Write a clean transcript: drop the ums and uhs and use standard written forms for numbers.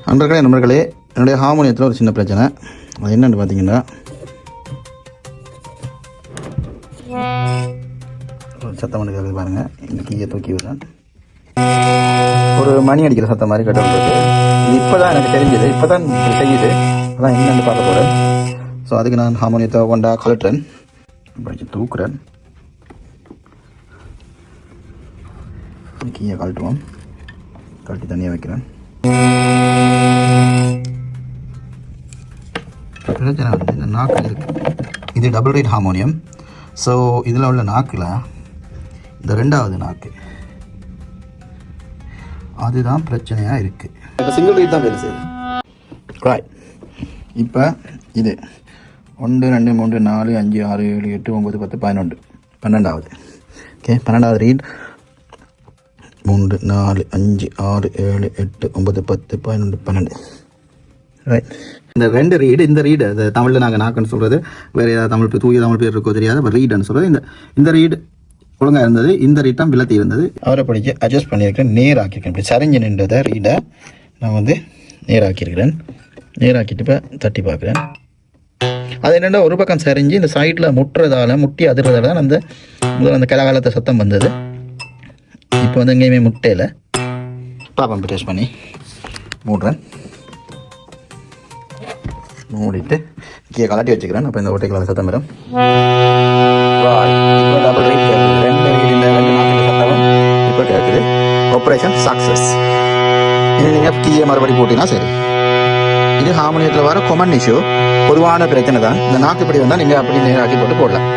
நண்பர்களே என்னுடைய ஹார்மோனியத்தில் ஒரு சின்ன பிரச்சனை. அது என்னென்னு பார்த்தீங்கன்னா, சத்தம் பண்ணி கேட்குது பாருங்கள். இந்த கீயை தூக்கி விடுறேன். ஒரு மணி அடிக்கிற சத்தம் மாதிரி கட்டப்பட்டு இது இப்போ தான் எனக்கு தெரிஞ்சது. இப்போ தான் செய்யுது. அதான் என்னென்னு பார்க்க போகிறேன். ஸோ அதுக்கு நான் ஹார்மோனியத்தை கொண்டா கலட்டுறேன், படித்து தூக்குறேன். கீயை கழட்டுவோம். கழட்டி தனியாக வைக்கிறேன். பிரச்சனை வந்து இந்த நாக்கில் இருக்குது. இது டபுள் ரீட் ஹார்மோனியம். ஸோ இதில் உள்ள நாக்கில் இந்த ரெண்டாவது நாக்கு அதுதான் பிரச்சனையாக இருக்குது. இப்போ சிங்கிள் ரீட் தான் வேலை செய்யுது. ராய், இப்போ இது 1 2 3 4 5 6 7 8 9 10 11 12வது. ஓகே, 12வது ரீட் 3 4 5 6 7 8 9 10 11 12. ரைட், இந்த ரெண்டு ரீடு, இந்த ரீடு அது தமிழில் நாங்கள் நாக்குன்னு சொல்கிறது, வேறு ஏதாவது தமிழ் தூய தமிழ் பேர் இருக்கோ தெரியாது. இப்போ ரீடுன்னு சொல்கிறது. இந்த ரீடு ஒழுங்காக இருந்தது. இந்த ரீட் தான் விலத்தி இருந்தது. அவரை படிக்க அட்ஜஸ்ட் பண்ணியிருக்கேன், நேராக்கியிருக்கேன். இப்படி சரிஞ்சு நின்றதை ரீடை நான் வந்து நேராக்கியிருக்கிறேன். நேராக்கிட்டு இப்போ தட்டி பார்க்குறேன். அது என்னென்னா, ஒரு பக்கம் சரிஞ்சு இந்த சைடில் முட்டி அதிர்றதால தான் அந்த கலகாலத்தை சத்தம் வந்தது. இப்போ வந்து எங்கேயுமே முட்டையில் பாப்பம் டேஸ்ட் பண்ணி மூடுறேன். மூடிட்டு கீழே கலட்டி வச்சுக்கிறேன். அப்போ இந்த ஓட்டைகளால் சத்தம் வரும். இப்போ டபுள் ரீட் கேட்குது. ரெண்டு சத்தமும் இப்போ கேட்குது. Operation success. இது நீங்கள் கீழே மறுபடி போட்டிங்கன்னா சரி. இது ஹார்மோனியத்தில் வர காமன் இஷ்யூ, பொதுவான பிரச்சனை தான். இந்த நாக்கு இப்படி வந்தால் நீங்கள் அப்படி நேராக்கி போட்டு போடலாம்.